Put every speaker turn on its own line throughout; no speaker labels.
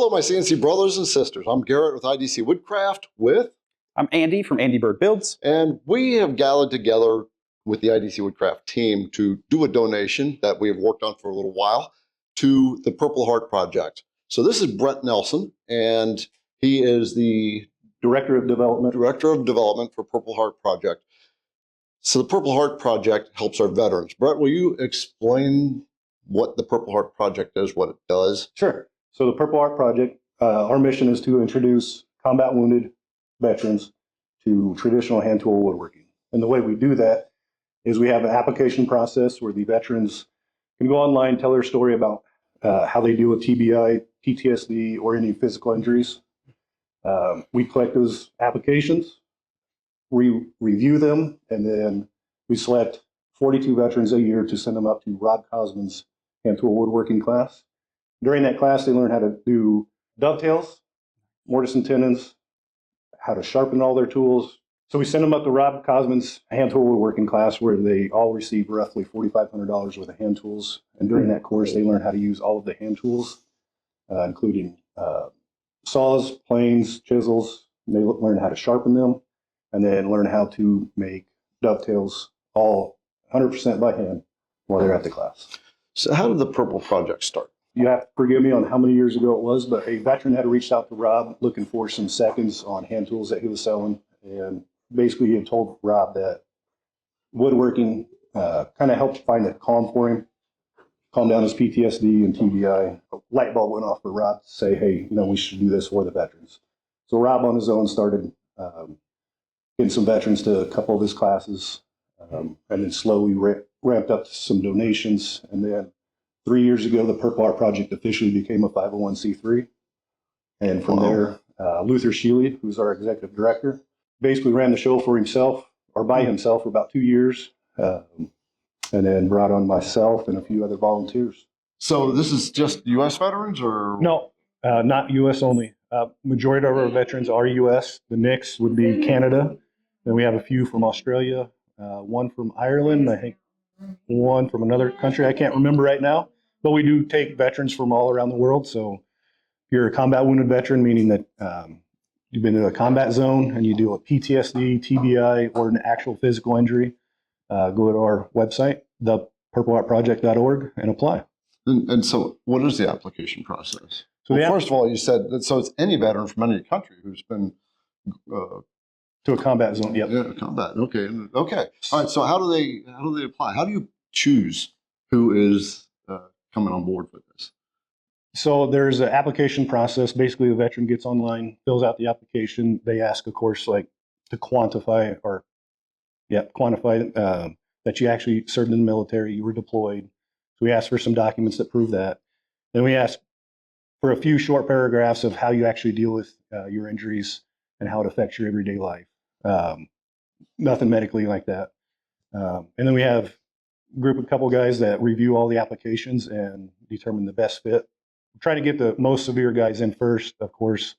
Hello, my CNC brothers and sisters. I'm Garrett with IDC Woodcraft with...
I'm Andy from Andy Bird Builds.
And we have gathered together with the IDC Woodcraft team to do a donation that we have worked on for a little while to the Purple Heart Project. So this is Brent Nelson, and he is the
Director of Development
for Purple Heart Project. So the Purple Heart Project helps our veterans. Brent, will you explain what the Purple Heart Project is, what it does?
Sure. So the Purple Heart Project, our mission is to introduce combat wounded veterans to traditional hand tool woodworking. And the way we do that is we have an application process where the veterans can go online, tell their story about how they deal with TBI, PTSD, or any physical injuries. We collect those applications, we review them, and then we select 42 veterans a year to send them up to Rob Cosman's hand tool woodworking class. During that class, they learn how to do dovetails, mortise and tenons, how to sharpen all their tools. So we send them up to Rob Cosman's hand tool woodworking class, where they all receive roughly $4,500 worth of hand tools. And during that course, they learn how to use all of the hand tools, including saws, planes, chisels. And they learn how to sharpen them, and then learn how to make dovetails, all 100% by hand, while they're at the class.
So how did the Purple Project start?
You have to forgive me on how many years ago it was, but a veteran had reached out to Rob looking for some seconds on hand tools that he was selling. And basically he had told Rob that woodworking kind of helped find a calm for him, calm down his PTSD and TBI. A light bulb went off for Rob to say, hey, we should do this for the veterans. So Rob on his own started getting some veterans to a couple of his classes, and then slowly ramped up to some donations. And then 3 years ago, the Purple Heart Project officially became a 501c3. And from there, Luther Sheely, who's our executive director, basically ran the show for himself, or by himself, for about 2 years, and then brought on myself and a few other volunteers.
So this is just U.S. veterans, or?
No, not U.S. only. Majority of our veterans are U.S. The next would be Canada. Then we have a few from Australia, one from Ireland, I think one from another country I can't remember right now. But we do take veterans from all around the world. So if you're a combat wounded veteran, meaning that you've been to a combat zone and you deal with PTSD, TBI, or an actual physical injury, go to our website, thepurpleheartproject.org, and apply.
And so what is the application process?
So
well, first of all, you said that, so it's any veteran from any country who's been
to a combat zone. Yep.
Yeah, combat. Okay. Okay. All right. So how do they apply? How do you choose who is coming on board with this?
So there's an application process. Basically, the veteran gets online, fills out the application. They ask, of course, like to quantify that you actually served in the military, you were deployed. So we ask for some documents that prove that. Then we ask for a few short paragraphs of how you actually deal with your injuries and how it affects your everyday life. Nothing medically like that. And then we have a couple guys that review all the applications and determine the best fit. We try to get the most severe guys in first, of course.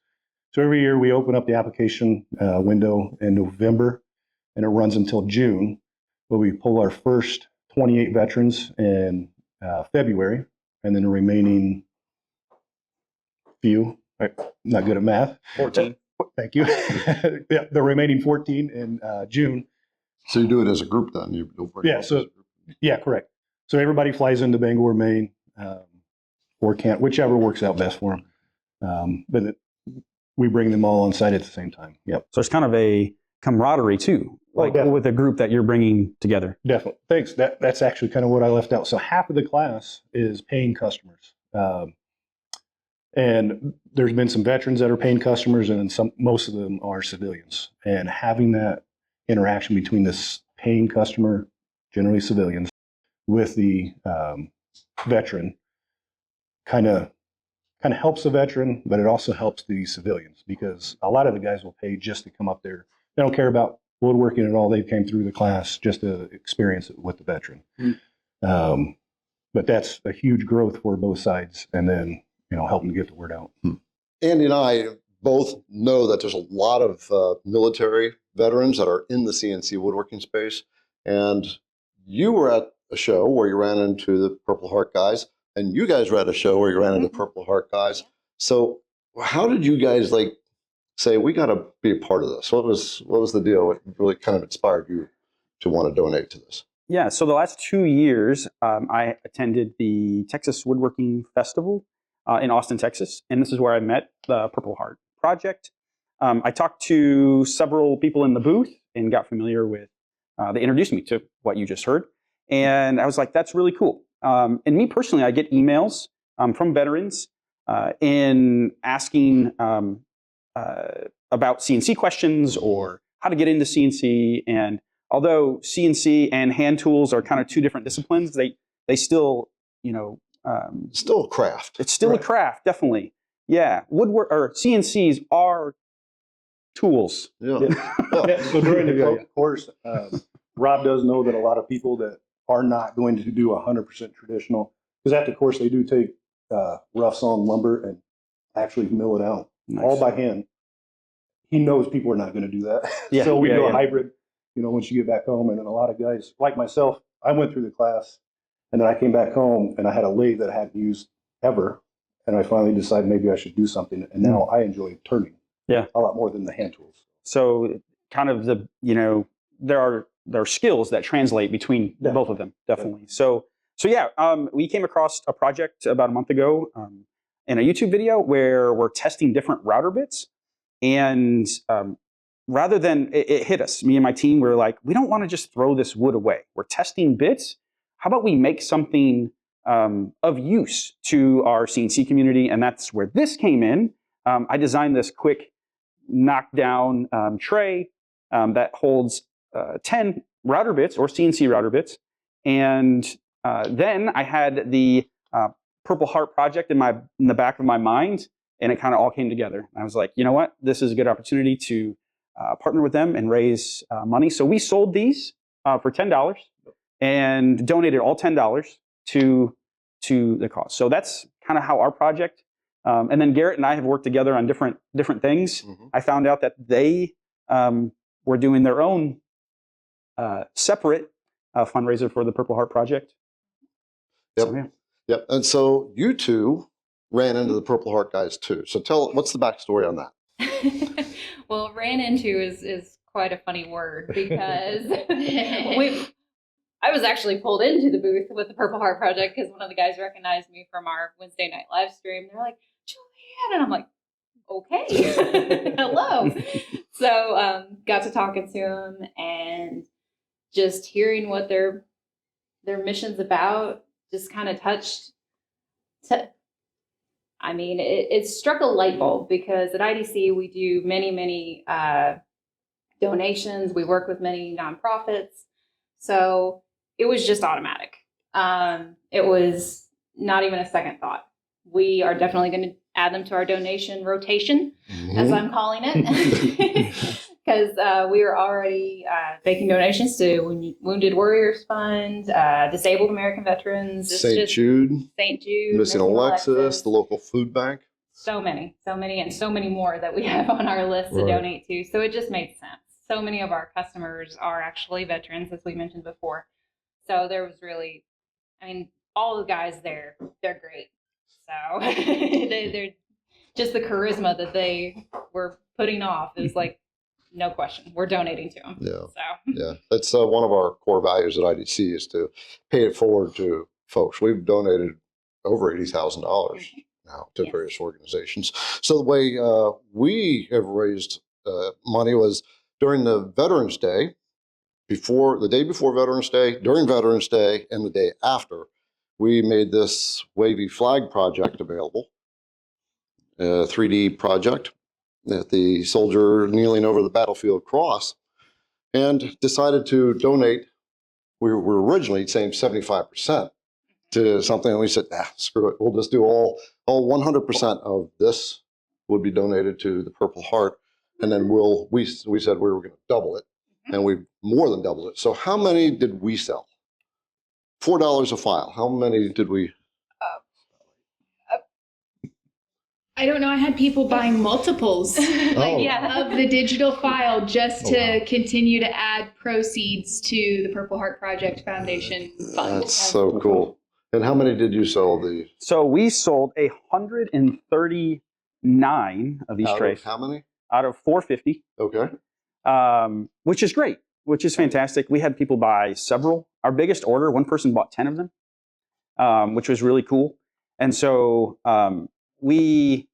So every year we open up the application window in November, and it runs until June. But we pull our first 28 veterans in February, and then the remaining few, I'm not good at math.
14.
Thank you. Yeah, the remaining 14 in June.
So you do it as a group then?
Yeah, correct. So everybody flies into Bangor, Maine, or Kent, whichever works out best for them. But we bring them all on site at the same time. Yep.
So it's kind of a camaraderie too, like with a group that you're bringing together.
Definitely. Thanks. That's actually kind of what I left out. So half of the class is paying customers. And there's been some veterans that are paying customers, and most of them are civilians. And having that interaction between this paying customer, generally civilians, with the veteran kind of helps the veteran, but it also helps the civilians, because a lot of the guys will pay just to come up there. They don't care about woodworking at all. They came through the class just to experience it with the veteran. Mm. But that's a huge growth for both sides, and then helping to get the word out.
Andy and I both know that there's a lot of military veterans that are in the CNC woodworking space, and you were at a show where you ran into the Purple Heart guys, and you guys were at a show where you ran into Purple Heart guys. So how did you guys like say we got to be a part of this? What was the deal? What really kind of inspired you to want to donate to this?
Yeah, so the last 2 years, I attended the Texas Woodworking Festival in Austin, Texas, and this is where I met the Purple Heart Project. I talked to several people in the booth and got familiar with, they introduced me to what you just heard, and I was like, that's really cool. And me personally, I get emails from veterans in asking about CNC questions or how to get into CNC, and although CNC and hand tools are kind of two different disciplines, they still,
Still a craft.
it's still a craft, definitely. Yeah, woodwork or CNCs are tools.
Yeah.
Yeah, so during the course, Rob does know that a lot of people that are not going to do 100% traditional, because at the course they do take rough sawn lumber and actually mill it out all by hand. He knows people are not going to do that.
Yeah,
So we
yeah,
do a
yeah.
hybrid, once you get back home. And then a lot of guys, like myself, I went through the class and then I came back home and I had a lathe that I hadn't used ever. And I finally decided maybe I should do something. And now I enjoy turning a lot more than the hand tools.
So kind of there are skills that translate between both of them, definitely. So yeah, we came across a project about a month ago in a YouTube video where we're testing different router bits. And rather than, it hit us, me and my team, we're like, we don't want to just throw this wood away. We're testing bits. How about we make something of use to our CNC community? And that's where this came in. I designed this quick knockdown tray that holds 10 router bits or CNC router bits. And then I had the Purple Heart project in the back of my mind. And it kind of all came together. I was like, you know what? This is a good opportunity to partner with them and raise money. So we sold these for $10 and donated all $10 to the cause. So that's kind of how our project. And then Garrett and I have worked together on different things. Mm-hmm. I found out that they were doing their own separate fundraiser for the Purple Heart Project.
Yep.
So, yeah.
Yep. And so you two ran into the Purple Heart guys too. So what's the backstory on that?
Well, ran into is quite a funny word because I was actually pulled into the booth with the Purple Heart Project because one of the guys recognized me from our Wednesday night live stream. They're like, Julianne, and I'm like, okay, hello. So got to talking to them and just hearing what their mission's about just kind of touched. It struck a light bulb because at IDC we do many donations. We work with many nonprofits. So it was just automatic. It was not even a second thought. We are definitely going to add them to our donation rotation, as I'm calling it, because we are already making donations to Wounded Warriors Fund, Disabled American Veterans,
St. Jude,
Missing
Alexis, the local food bank.
So many, and so many more that we have on our list to donate to. So it just made sense. So many of our customers are actually veterans, as we mentioned before. So there was really, all the guys there, they're great. So they're just the charisma that they were putting off is like, no question, we're donating to them.
Yeah.
So.
Yeah. That's one of our core values at IDC is to pay it forward to folks. We've donated over $80,000 now to various organizations. So the way we have raised money was during the Veterans Day, the day before Veterans Day, during Veterans Day, and the day after, we made this wavy flag project available, a 3D project at the soldier kneeling over the battlefield cross, and decided to donate. We were originally saying 75% to something, and we said, screw it, we'll just do all 100% of this would be donated to the Purple Heart, and then we said we were going to double it, and we more than doubled it. So how many did we sell? $4 a file. How many did we?
I don't know. I had people buying multiples of the digital file just to continue to add proceeds to the Purple Heart Project Foundation fund.
That's so cool. And how many did you sell?
So we sold 130 9 of these
Out
trays
of how many?
out of 450,
Okay.
which is great, which is fantastic. We had people buy several. Our biggest order, one person bought 10 of them, which was really cool. And so we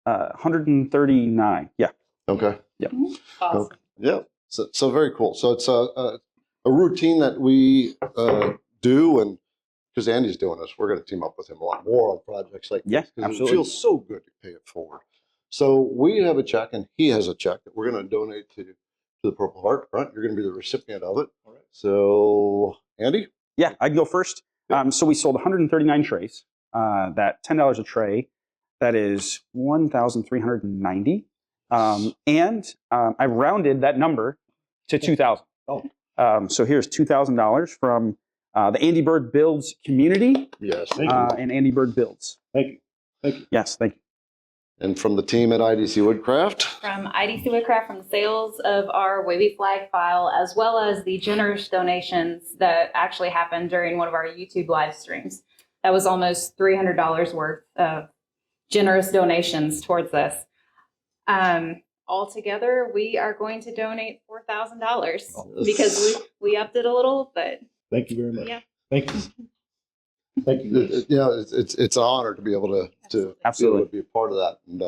139. Yeah.
Okay.
Yep.
Awesome.
Yeah. So very cool. So it's a routine that we do, and because Andy's doing this, we're going to team up with him a lot more on projects like
Yeah,
this. 'Cause
absolutely.
It feels so good to pay it forward. So we have a check, and he has a check that we're going to donate to the Purple Heart. Right? You're going to be the recipient of it.
All right.
So Andy.
Yeah, I can go first. So we sold 139 trays. That $10 a tray, that is 1,390. And I rounded that number to 2,000.
Oh.
So here's $2,000 from the Andy Bird Builds community
Yes.
Thank you.
and Andy Bird Builds.
Thank you. Thank you.
Yes, thank you.
And from the team at IDC Woodcraft.
From IDC Woodcraft, from the sales of our wavy flag file, as well as the generous donations that actually happened during one of our YouTube live streams. That was almost $300 worth of generous donations towards this. Altogether, we are going to donate $4,000 because we upped it a little, but
Thank you very much.
Yeah.
Thank you. Thank you.
Yeah, it's an honor to be able to
Absolutely.
be a part of that. And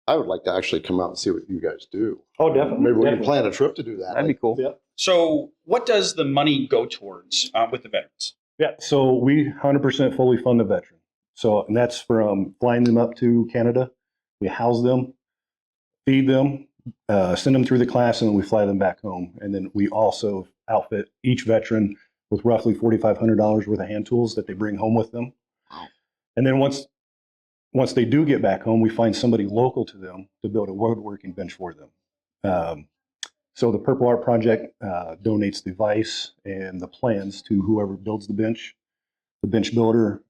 I would like to actually come out and see what you guys do.
Oh, definitely.
Maybe we can
Definitely.
plan a trip to do that.
That'd be cool.
Yeah.
So what does the money go towards with the veterans?
Yeah, so we 100% fully fund the veteran. So, and that's from flying them up to Canada. We house them, feed them, send them through the class, and then we fly them back home. And then we also outfit each veteran with roughly $4,500 worth of hand tools that they bring home with them.
Wow.
And then once they do get back home, we find somebody local to them to build a woodworking bench for them. So the Purple Art Project donates the vise and the plans to whoever builds the bench. The bench builder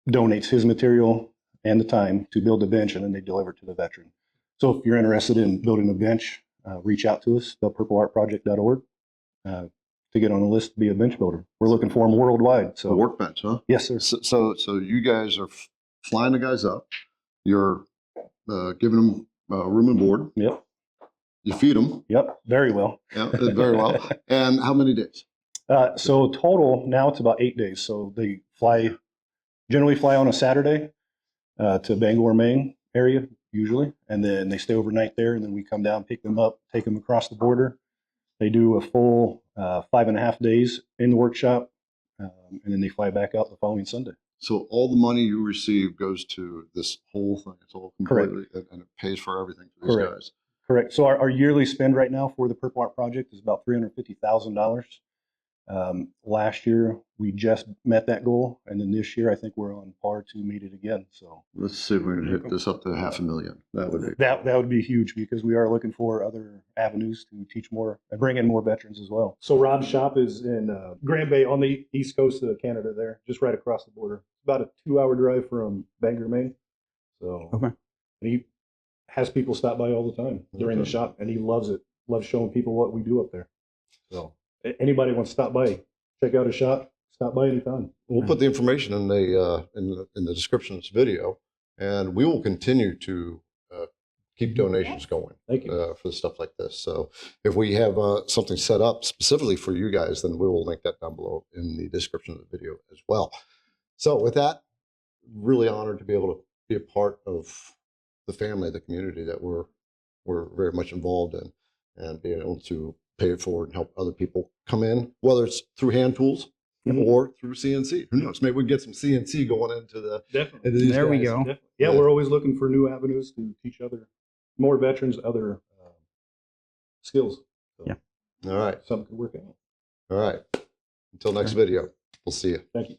donates his material and the time to build the bench, and then they deliver it to the veteran. So if you're interested in building a bench, reach out to us, thepurpleartproject.org, to get on the list to be a bench builder. We're looking for them worldwide.
A
So
workbench, huh?
yes, sir.
So you guys are flying the guys up. You're giving them room and board.
Yep.
You feed them.
Yep. Very well.
Yeah, very well. And how many days?
So total now it's about 8 days. So they generally fly on a Saturday to Bangor, Maine area usually, and then they stay overnight there, and then we come down, pick them up, take them across the border. They do a full 5.5 days in the workshop, and then they fly back out the following Sunday.
So all the money you receive goes to this whole thing. It's all completely, and it pays for everything for these
Correct.
guys.
Correct. So our yearly spend right now for the Purple Art Project is about $350,000. Last year we just met that goal, and then this year I think we're on par to meet it again. So
Let's see if we can hit this up to $500,000. That would be
that would be huge because we are looking for other avenues to teach more and bring in more veterans as well. So Rob's shop is in Grand Bay on the east coast of Canada there, just right across the border. It's about a 2-hour drive from Bangor, Maine. So
Okay.
and he has people stop by all the time during the shop, and he loves it. Loves showing people what we do up there. So anybody wants to stop by, check out his shop, stop by anytime.
We'll put the information in the description of this video, and we will continue to keep donations going
Thank you.
for stuff like this. So if we have something set up specifically for you guys, then we will link that down below in the description of the video as well. So with that, really honored to be able to be a part of the family, the community that we're very much involved in, and being able to pay it forward and help other people come in, whether it's through hand tools or through CNC. Who knows? Maybe we can get some CNC going into
Definitely.
into these
There we
guys.
go.
Definitely. Yeah, we're always looking for new avenues to teach more veterans other skills. So
Yeah.
All right.
something could work out.
All right. Until next video, we'll see you.
Thank you.